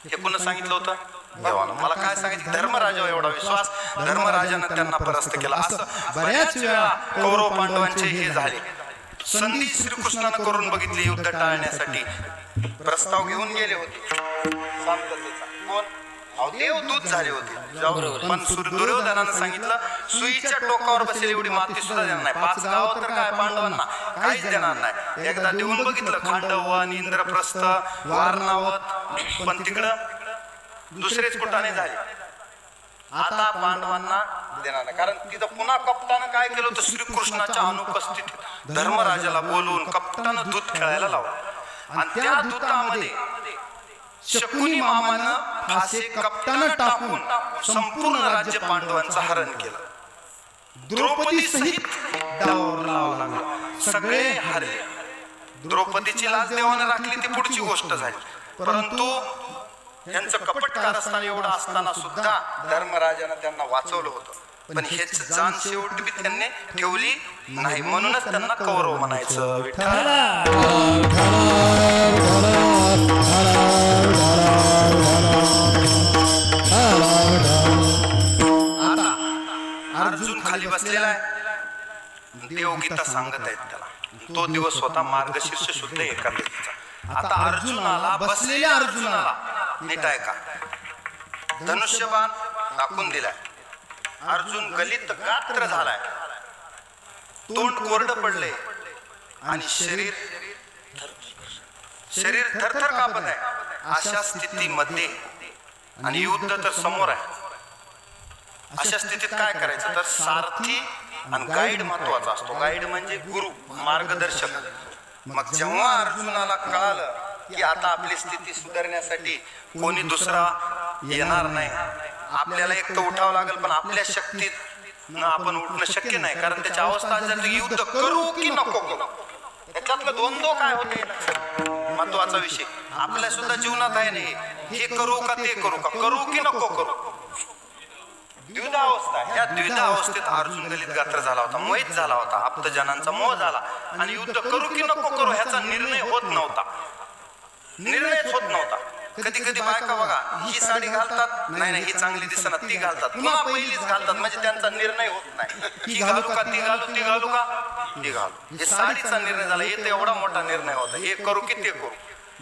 हे पुन्हा सांगितलं होतं देवानं. मला काय सांगायचं, धर्मराजावर एवढा विश्वास. धर्मराजानं त्यांना परास्त केला. असं बऱ्याच वेळा कौरव पांडवांचे हे झाले. संधी श्रीकृष्णानं करून बघितली युद्ध टाळण्यासाठी. प्रस्ताव घेऊन गेले होते शांततेचा. कोण? देवदूत झाले होते. पण दुर्योधनानं सांगितलं सुईच्या टोकावर बसलेली एवढी माती सुद्धा देणार नाही. 5 गावं तर काय पांडवांना काहीच देणार नाही. एकदा देऊन बघितलं खांडवन, इंद्रप्रस्थ, वारणावत, पण तिकडं दुसरेच कुठाने झाले. आता पांडवांना देणार नाही. कारण तिथं पुन्हा कप्तानं काय केलं होतं, श्रीकृष्णाच्या अनुपस्थितीत धर्मराजाला बोलवून कप्तानं दूत खेळायला लावलं. आणि त्या दूतामध्ये शकुनी मामानं फासे कप्तानं टाकून संपूर्ण राज्य पांडवांचं हरण केलं. द्रौपदी सहित डावावर लावावं लागलं. सगळे हरले. द्रौपदीची लाज देवानं राखली ती पुढची गोष्ट झाली. परंतु यांचं कपट कारस्थान एवढं असताना सुद्धा धर्मराजानं त्यांना वाचवलं होतं. पण हेच जाण शेवटी बी त्यांनी ठेवली नाही. म्हणूनच त्यांना कौरव म्हणायचं. आता अर्जुन खाली बसलेला आहे. देवगीता सांगत आहेत त्याला. तो दिवस होता मार्गशीर्ष शुद्ध एकादशीचा. आता अर्जुनाला, बसलेल्या अर्जुनाला नीट आहे का, धनुष्यबाण टाकून दिलाय. अर्जुन गलित गात्र झालाय. तोंड कोरड पडले आणि शरीर थरथर कापत आहे. अशा स्थितीमध्ये, आणि युद्ध तर समोर आहे, अशा स्थितीत काय करायचं, तर सारथी आणि गाईड महत्वाचा असतो. गाईड म्हणजे गुरु, मार्गदर्शक. मग जेव्हा अर्जुनाला कळालं की आता आपली स्थिती सुधारण्यासाठी कोणी दुसरा येणार नाही, आपल्याला एक तर उठावं लागेल, पण आपल्या शक्तीत आपण उठणं शक्य नाही. कारण त्याची अवस्था जर युद्ध करू की नको करू, त्याच्यातलं द्वंद्व काय होते. महत्वाचा विषय आपल्या सुद्धा जीवनात आहे नाही. हे करू का ते करू का, करू की नको करू, द्विधा अवस्था. या द्विधा अवस्थेत अर्जुन दलित गात्र झाला होता, मोहित झाला होता, आप्तजनांचा मोह झाला आणि युद्ध करू की नको करू ह्याचा निर्णय होत नव्हता, निर्णयच होत नव्हता. कधी कधी बायका बघा, ही साडी घालतात, नाही नाही ही चांगली दिसणार, ती घालतात, पुन्हा पहिलीच घालतात, म्हणजे त्यांचा निर्णय होत नाही. ही घालू का ती घालू, ती घालू का ती घालू, हे साडीचा निर्णय झाला. हे तर एवढा मोठा निर्णय होता, हे करू की ते करू.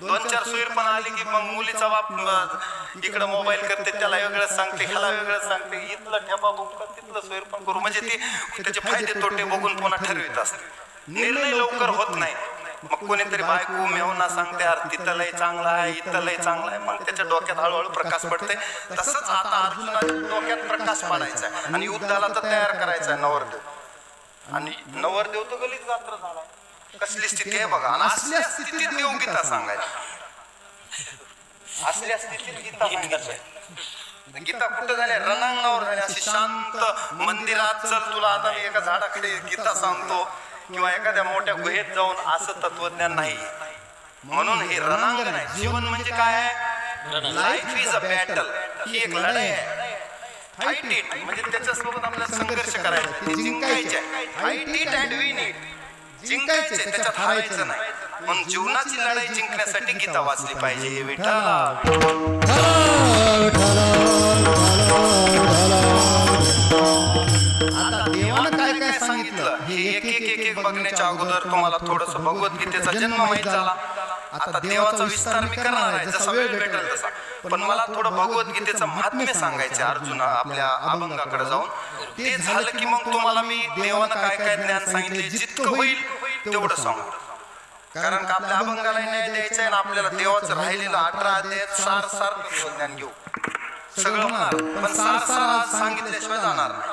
2-4 सोयीर पण आली की मग मुलीचा बाप इकडे मोबाईल करते, त्याला वेगळंच सांगते, ह्याला वेगळंच सांगते, इथलं ठेपा बघू तिथलं सोयीर पण करू, म्हणजे ते त्याचे फायदे तोटे बघून पुन्हा ठरवित असते. निर्णय लवकर होत नाही. मग कोणीतरी बायको मेवना सांगते, अरे तिथं लय चांगला आहे, इथं लय चांगला आहे, मग त्याच्या डोक्यात हळूहळू प्रकाश पडते. तसंच आता अर्जुनाच्या डोक्यात प्रकाश पडायचा आहे आणि युद्धाला तर तयार करायचा आहे नवरदेव. आणि नवरदेव तर गलीत गात्र झाला. कसली स्थिती आहे बघा. आणि असल्या स्थितीत देव गीता सांगायची, असल्या स्थितीत गीता सांगायची. गीता कुठं झाल्या, रणांगणावर झाल्या. अशी शांत मंदिरात चल, तुला आता मी एका झाडाकडे गीता सांगतो, किंवा एखाद्या मोठ्या गुहेत जाऊन, असं तत्वज्ञान नाही. म्हणून हे रणांगण आहे. जीवन म्हणजे काय आहे, लाईफ इज अ बॅटल. ही एक लढाई आहे. फाईट इट म्हणजे त्याच्यासोबत आपल्याला संघर्ष करायचा, ते जिंकायचे. Fight it and win it, जिंकायचे, त्याच्यात हारायचं नाही. म्हणून जीवनाची लढाई जिंकण्यासाठी गीता वाचली पाहिजे. विठ्ठला आता देवानं काय काय सांगितलं हे एक एक एक एक बघण्याच्या अगोदर तुम्हाला थोडस भगवद्गीतेचा जन्म माहित झाला. आता देवाचा विस्तार मी करणार आहे जसा वेळ भेटेल तसा, पण मला थोडं भगवद्गीतेचं महात्म्य सांगायचे अर्जुन आपल्या अभंगाकडे जाऊन. ते झालं की मग तुम्हाला मी देवानं काय काय ज्ञान सांगितले जितकं होईल तेवढं सांगू. कारण का आपल्या अभंगाला न्याय द्यायचं आहे ना, आपल्याला देवाचं राहिलेलं 18 अध्यायात सार ज्ञान घेऊ सगळं होणार, पण सार सांगितल्याशिवाय जाणार नाही.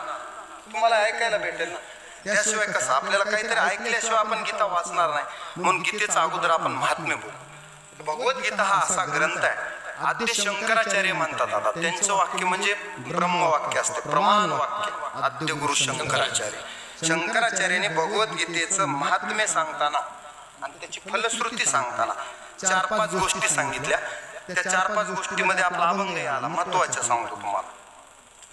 तुम्हाला ऐकायला भेटेल ना, त्याशिवाय कसं आपल्याला काहीतरी ऐकल्याशिवाय आपण गीता वाचणार नाही. म्हणून गीतेचा अगोदर आपण महात्म्य बोलू. भगवद्गीता हा असा ग्रंथ आहे, आद्य शंकराचार्य म्हणतात. आता त्यांचं वाक्य म्हणजे ब्रह्मवाक्य असते, प्रमाण वाक्य. आद्य गुरु शंकराचार्य, शंकराचार्याने भगवद्गीतेचं महात्म्य सांगताना आणि त्याची फलश्रुती सांगताना 4-5 गोष्टी सांगितल्या. त्या 4-5 गोष्टीमध्ये आपला अभंग आला. महत्वाच्या सांगतो तुम्हाला.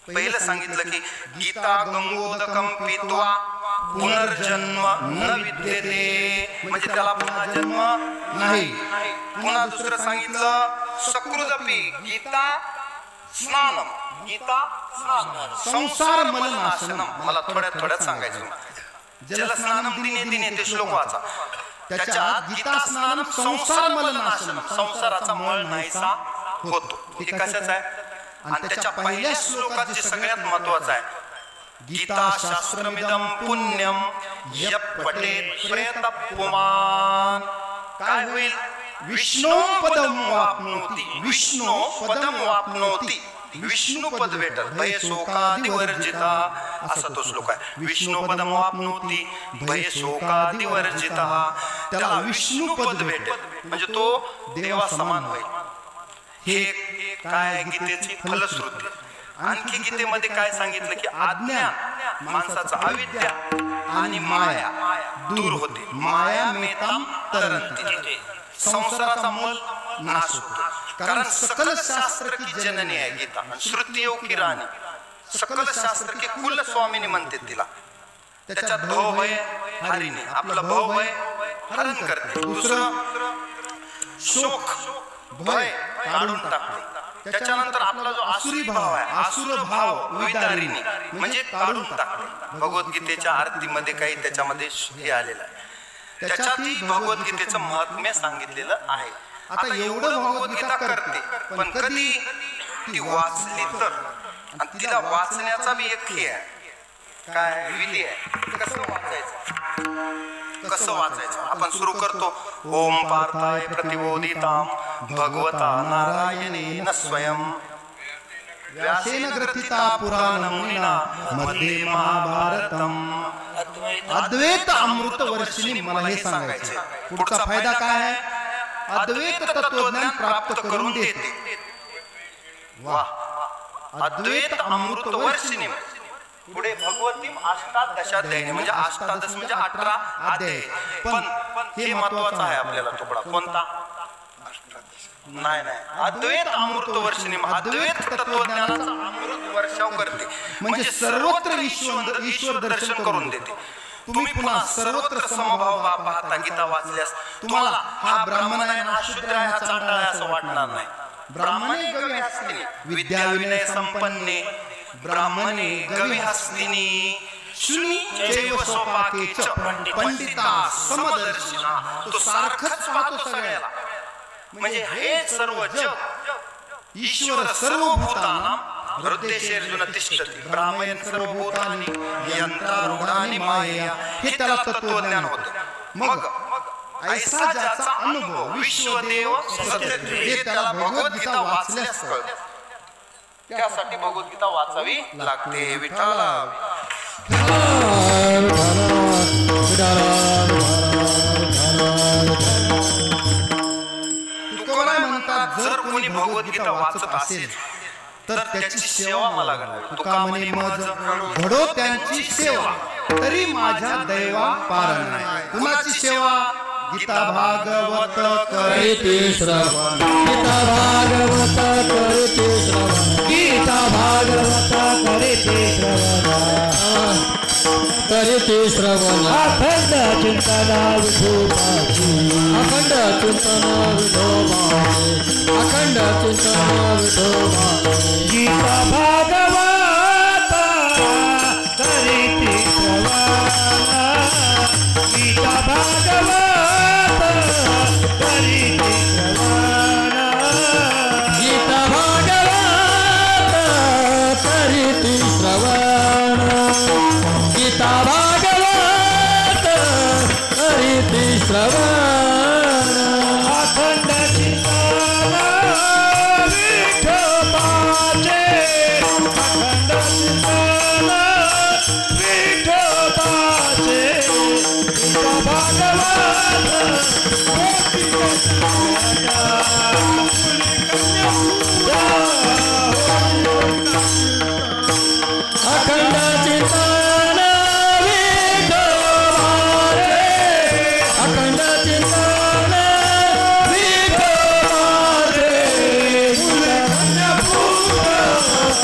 पहिलं सांगितलं की गीता गंगोदकम पित्वा पुनर्जन्म न विद्यते, म्हणजे त्याला पुन्हा जन्म नाही. पुन्हा दुसरं सांगितलं सकृदपि गीता स्नानम, गीता स्नान संसार मलनाशनम. मला थोड्यात सांगायचं. जलस्नानम दिने दिने ते श्लोक वाचा. त्याच्यात गीता स्नानम संसार मलनाशनम, संसाराचा मळ नाहीसा होतो. हे कशाचं आहे? आणि त्याच्या पहिल्या श्लोकात जे सगळ्यात महत्वाचं आहे, गीता शास्त्रमिदम पुण्यम यः पठेत् प्रेत पुमान्. काय होईल? विष्णू पदम वाप्नोति, विष्णू पदम वाप्नोति, विष्णू पद भेटल. भय शोकादिवर्जिता असा तो श्लोक आहे. विष्णू पदम वाप्नोति भय शोकादिवर्जिता, त्याला विष्णू पद भेटेल म्हणजे तो देवा समान होईल. हे काय गीतेची फलश्रुती. आणखी गीतेमध्ये काय सांगितलं की अज्ञान माणसाचा अविद्या आणि माया दूर होते. माया मेताम तरंती, संसाराचा मूळ नाश होतो. कारण सकल शास्त्र की जननी आहे गीता, श्रुतियो की राणी. सकल शास्त्र की कुल स्वामिनी म्हणते तिला. त्याच्यात भवभय हरिणी, आपलं भवभय हरण करते. दुसरं शोक भय काढून टाकते. त्याच्यानंतर आपला जो आसुरी भाव आहे, आसुर भाव विदारिणी म्हणजे काढून टाकते. भगवद्गीतेच्या आरतीमध्ये काही त्याच्यामध्ये हे आलेलं आहे. त्याच्यातही भगवद्गीतेचं महात्म्य सांगितलेलं आहे. आता एवढं भगवद्गीता करते, पण कधी ती वाचली तर, आणि तिला वाचण्याचा बी एक हे आहे, काय विधी आहे. कसं वाचायचं आपण सुरू करतो. ओम पार्थाय प्रतिबोधिताम भगवता नारायणेन स्वयं व्यासेन ग्रथिता पुराण मुनिना मध्ये महाभारतम अद्वैत अमृत वर्षिणी. मला हे सांगायचे पुढचा फायदा काय आहे? अद्वैत तत्वज्ञान प्राप्त करून देते. वा, अद्वैत अमृत वर्षिणी. पुढे भगवतीम अष्टादशाध्यायी म्हणजे अष्टादश म्हणजे 18 अध्याय. पण हे महत्वाचं आहे आपल्याला तुकडा कोणता? नाही नाही, अद्वैत अमृत वर्षिणी, अद्वैत तत्वज्ञानाचा अमृत वर्षाव करते, म्हणजे सर्वत्र ईश्वर दर्शन करून देते. तुम्ही पुन्हा सर्वत्र समभाव पाहता गीता वाचल्यास तुम्हाला हा ब्राह्मण आहे हा शूद्र आहे हा चांगला आहे असं वाटणार नाही. ब्राह्मणे गवी हस्तिनी विद्या विनय संपन्ने, ब्राह्मणे गवी हस्तिनी शुनी चैव स्वपाके च पंडिता समदर्शिना. तो सारखंच पाहतो सगळ्याला, म्हणजे हे सर्व जग ईश्वर सर्वभूतानां हृदयेषु तिष्ठति, ब्राह्मण सर्वभूतानि यंत्रारूढानि मायया. हे त्याला तत्वज्ञान होतं. मग ऐसा ज्याचा अनुभव विश्वदेव सत्यदेव, हे त्याला भगवद्गीता वाचल्यास कळतं. त्यासाठी भगवद्गीता वाचावी लागते. विठ्ठला तुकोबाराय म्हणतात, जर कोणी भगवद्गीता वाचत असेल तर त्याची सेवा मला करावी. तुका म्हणे मज घडो त्यांची सेवा, तरी माझ्या दैवा पार नाही. कुणाची सेवा? गीता भागवत करीते श्रवण, गीता भागवत करते श्रवण, गीता भागवत करते श्रवण, करते श्रवण. अखंड चिंतन विठोबाची, अखंड चिंतन विठोबाची, अखंड चिंतन विठोबाची. गीता भागवत करते श्रवण, गीता भागवत करते श्रवण, गीता भागवत करते श्रवण, गीता भागवत करते श्रवण. अखंड चिंतन विठोबाचे, अखंड चिंतन विठोबाचे. गीता भागवत अखंड चिंतन विठोबाचे, अखंड चिंतन विठोबाचे.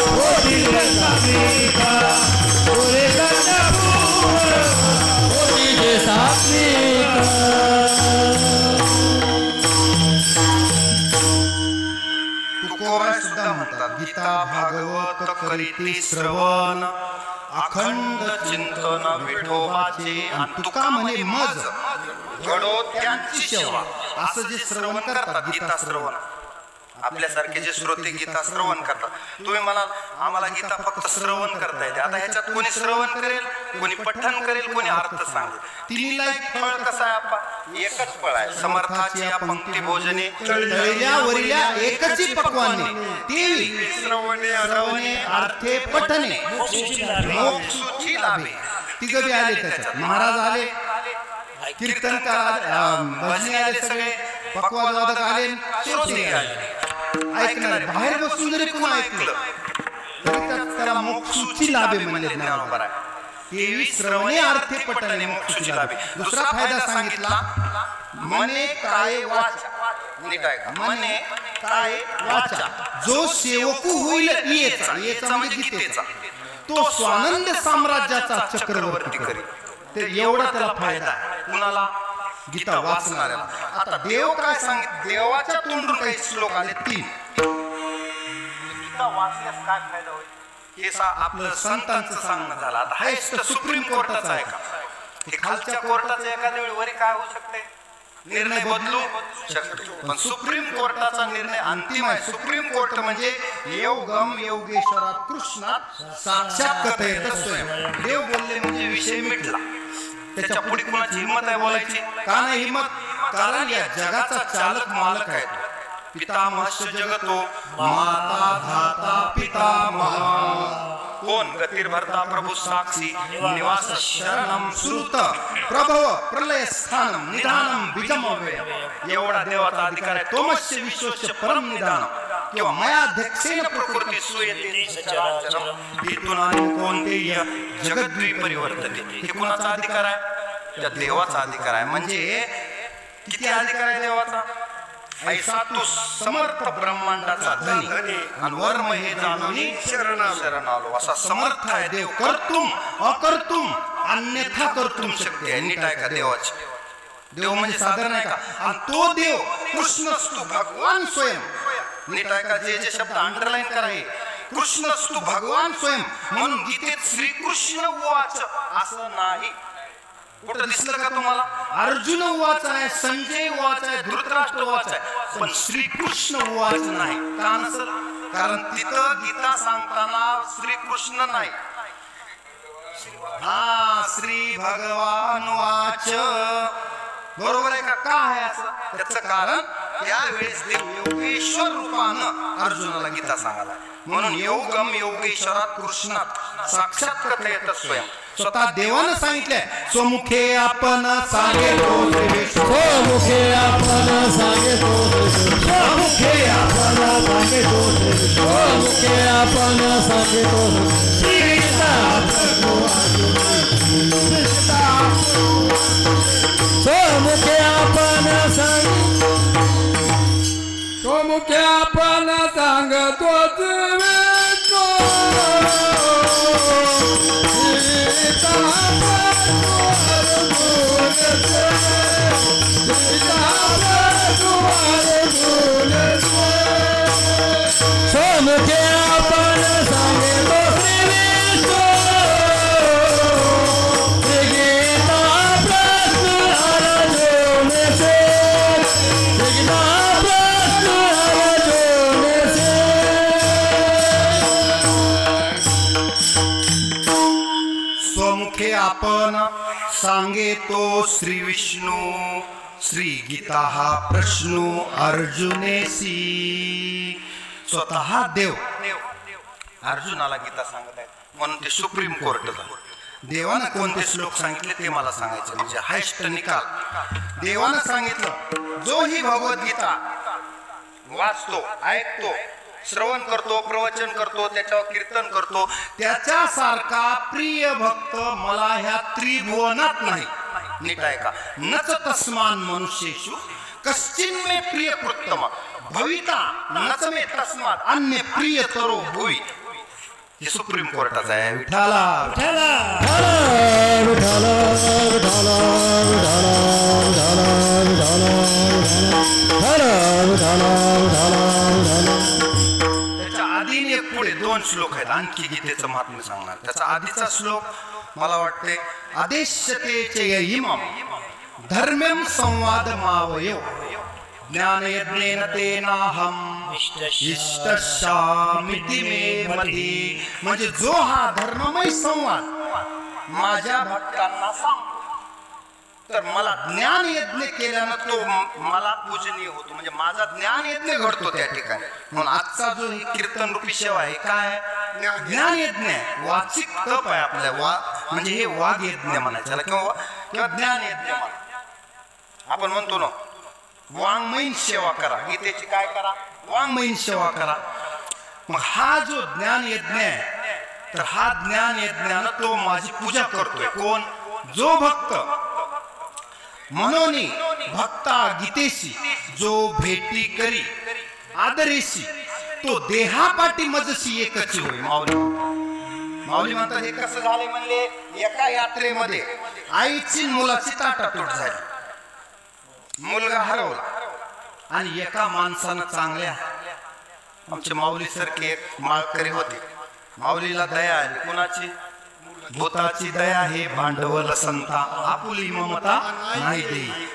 होतील सात्विका, पुरे होतील सात्विका. तुकोबाराय सुद्धा म्हणतात, गीता भागवत करीते श्रवण, अखंड चिंतन विठोबाचे. आणि तुका म्हणे मज घडो त्यांची सेवा. असं जे श्रवण करतात गीता श्रवण, आपल्यासारखे जे श्रोते गीता श्रवण करतात, तुम्ही म्हणाल आम्हाला गीता फक्त श्रवण करता येते. आता ह्याच्यात कोणी श्रवण करेल, कोणी पठण करेल, कोणी अर्थ सांगेल. तिन्हीला एक फळ कसं आहे आपा? एकच फळ आहे. समर्थाची या पंक्ती भोजने तळल्या वरिल्या एकची पक्वाने, ती श्रवणे अर्थे पठणे मोक्षुची लाभे. तिघ बी आले त्याच्यात. महाराज आले, कीर्तनकार भजनी आले, सगळे पक्वादवादक आले, श्रोते आले. ऐकणार बाहेर बसून जरी कोण ऐकलं तरी त्याला मोक्षुची लाभे म्हणले ज्ञानोबा. तेवी श्रवणे अर्थे पठणे मोक्षुची लाभे. दुसरा फायदा सांगितला, मने काय वाचा. नीट ऐका, मने काय वाचा. जो सेवकू होईल येचा, येचा म्हणजे गीतेचा, तो स्वानंद साम्राज्याचा चक्रवर्ती करी. ते एवढा त्याला फायदा आहे कुणाला? गीता वाचणाऱ्याला. आता देव काय सांगितलं? देवाच्या तोंडून काही श्लोक आले 3. गीता वाचल्यास काय फायदा होईल हे आपलं संतांचं सांगणं झालं. आता हायस्ट सुप्रीम कोर्टाचा आहे का? हे खालच्या कोर्टाचं एखाद्या वेळी वरी काय होऊ शकते? निर्णय बदलू शकते, पण सुप्रीम कोर्टाचा निर्णय अंतिम आहे. सुप्रीम कोर्ट म्हणजे योगम योगेश्वरात कृष्णात साक्षात कथयेत स्वयं. देव बोलले म्हणजे विषय मिटला. त्याच्या पुढे कोणाची हिंमत आहे बोलायची? का नाही हिंमत? कारण या जगाचा चालक मालक आहे तो. पितामहश्च जगतो माता धाता पितामह. कोण? गतिर्भर्ता प्रभू साक्षी निवास शरणम श्रुत प्रभव प्रलय स्थानम निधानम बीजम अव्यय. एवढा देवाचा अधिकार आहे. तोमस्य विश्वस्य परम निधान किंवा मयाध्यक्षेन प्रकृती सूयते सचराचरम. इथून आणि कोणतेही जगद्वी परिवर्तते. हे कुणाचा अधिकार आहे? त्या देवाचा अधिकार आहे. म्हणजे किती अधिकार आहे देवाचा? ऐसा तू समर्थ ब्रह्मांडाचा धनी आणि वर्म हे जाणून शरण आलो असा समर्थ आहे देव. कर्तुम अकर्तुम अन्यथा कर्तुम शक्य आहे. नीट आहे का देवाची? देव म्हणजे साधारण आहे का? आणि तो देव कृष्णस्तु भगवान स्वयं. नीट आहे का? जे शब्द अंडरलाईन करा हे कृष्णस्तु भगवान स्वयं. म्हणून गीतेत श्रीकृष्ण उवाच असं नाही. कुठं दिसलं का तुम्हाला? अर्जुन उवाच आहे, संजय उवाच आहे, धृतराष्ट्र उवाच आहे, पण श्रीकृष्ण उवाच नाही. का नसेल? कारण तिथं गीता सांगताना श्रीकृष्ण नाही. हा श्री भगवान वाच. बरोबर आहे का? का आहे असं? त्याचं कारण यावेळेस देव योगेश्वर रूपानं अर्जुनाला गीता सांगायला. म्हणून योगम योगेश्वरात कृष्णात साक्षात कथयत स्वयं. स्वतः देवानं सांगितलंय स्वमुखे आपण सांगेतो स्वमुखे आपण सांगेतो स्वमुखे आपण सांगेतो स्वमुखे आपण सांगेतो स्वमुखे आपण स्वमुखे आपण सांगतो स्वमुखे आपण सांगेतो स्वमुखे आपण सांगेतो श्री विष्णू श्री गीता हा प्रश्न अर्जुनेसी. स्वतः देव अर्जुनाला गीता सांगत आहेत. म्हणून ते सुप्रीम कोर्ट झालं. देवानं कोणते श्लोक सांगितले ते मला सांगायचं म्हणजे हायस्ट निकाल. देवानं सांगितलं जो ही भगवद्गीता वाचतो, ऐकतो, श्रवण करतो, प्रवचन करतो, त्याच्यावर कीर्तन करतो, त्याच्यासारखा प्रिय भक्त मला ह्या त्रिभुवनात नाही. नीट आहे का? नच तस्मान मनुष्येषु कश्चिन मे प्रिय कृत्तम भविता नच मे तस्मात अन्य प्रियतरो भुवि. हे सुप्रीम कोर्टाचं आहे. विठाला विठाला विठाला विठाला त्याच्या आधीने एक पुढे 2 श्लोक आहेत आणखी गीतेचं महात्म्य सांगणार. त्याचा आधीचा श्लोक मला वाटते आदेश्यते इमं धर्म्यं संवाद मावयो ज्ञानयज्ञेन तेनाहम इष्टशामिति मे मती. म्हणजे जो हा धर्ममय संवाद माझ्या भक्तांना सांग तर मला ज्ञान यज्ञ केल्यानं तो मला पूजनीय होतो. म्हणजे माझा ज्ञान यज्ञ घडतो त्या ठिकाणी. म्हणून आजचा जो कीर्तन रूपी सेवा आहे काय? ज्ञान यज्ञ आहे. वाचिक तप आहे आपल्या म्हणजे हे वाघ यज्ञ म्हणायचं किंवा ज्ञान यज्ञ म्हणा. आपण म्हणतो ना वाङ्मयीन सेवा करा. गीतेची काय करा? वाङ्मयीन सेवा करा. मग हा जो ज्ञान यज्ञ आहे तर हा ज्ञान यज्ञानं तो माझी पूजा करतोय. कोण? जो भक्त मनोनी भक्ता गीतेशी जो भेटी करी आदरेशी तो देहापाठी मजशी एकच होय. माऊली म्हणतात हे कसं झाले म्हणले एका यात्रेमध्ये आईची मुलाची ताटातूट झाली. मुलगा हरवला आणि एका माणसानं चांगल्या आमचे माऊली सारखे एक माळकरी होते. माऊलीला दया आली. कुणाची? भूताची दया हे भांडवल संता आपुली ममता नाही देई.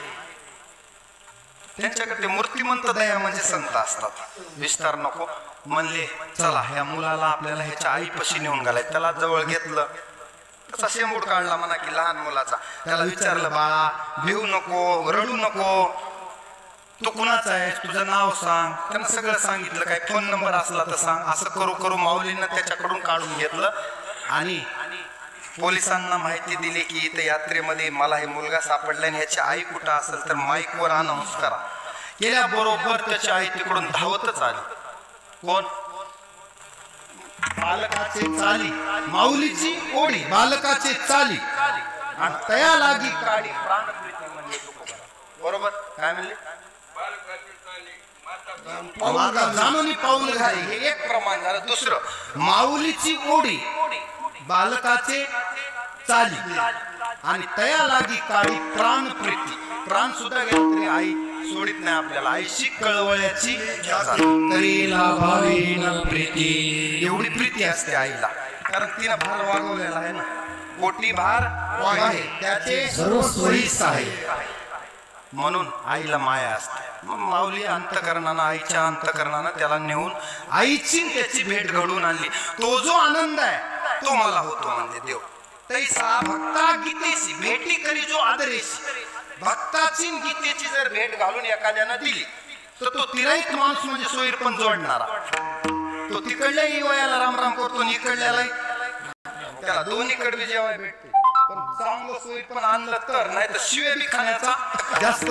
त्यांच्याकडे मूर्तिमंत दया म्हणजे संत असतात. विस्तार नको म्हणले चला ह्या मुलाला आपल्याला ह्याच्या आईपाशी नेऊन घालाय. त्याला जवळ घेतलं. तसा शेंबूड काढला म्हणा की लहान मुलाचा. त्याला विचारलं बाळा भिवू नको, रडू नको, तू कुणाचा आहेस, तुझं नाव सांग. त्यानं सगळं सांगितलं. काय फोन नंबर असला तर सांग. असं करू करू माऊलीनं त्याच्याकडून काढून घेतलं आणि पोलिसांना माहिती दिली की इथं यात्रेमध्ये मला हे मुलगा सापडला आणि ह्याची आई कुठं असेल तर माईकवर अनाऊन्स करा. केल्याबरोबर त्याची आई तिकडून धावतच आली. कोण? बालकाचे चाली माऊलीची ओढी बालकाचे चाली आणि तया लागी काढी प्राणप्रीती म्हणजे. बरोबर काय म्हणले? बालकाचे चाली मागा जाणून पाऊल घाले हे एक प्रमाण झालं. दुसरं माऊलीची ओढी बालकाचे चाली आणि तया लागी काळी प्राण प्रीती. प्राण सुद्धा गेला तरी आई सोडित नाही आपल्याला. आईशी कळवळ्याची करीला भावीन प्रीती. एवढी प्रीती असते आईला, कारण तिनं भार वागवलेला आहे ना. कोटी भार आहे त्याचे सर्वस्वहीच आहे, म्हणून आईला माया असते. मग माऊली अंतकरणानं आईच्या अंतकरणानं त्याला नेऊन आईची त्याची भेट घडवून आणली. तो जो आनंद आहे तो मला होतो म्हणजे देव. तैसा भक्ता गीतेशी भेटी करी जो आदरेशी. भक्ताची गीतेची जर भेट घालून एखाद्यानं दिली तर तो तिराईत माणूस म्हणजे सोयीर पण जोडणारा. तो तिकडल्याही वयाला रामराम करतो आणि इकडल्यालाही. त्याला दोन्हीकडे जेवाय भेटते, पण चांगलं सोयी पण आणलं तर, नाही तर शिवे बी खाण्याचा जास्त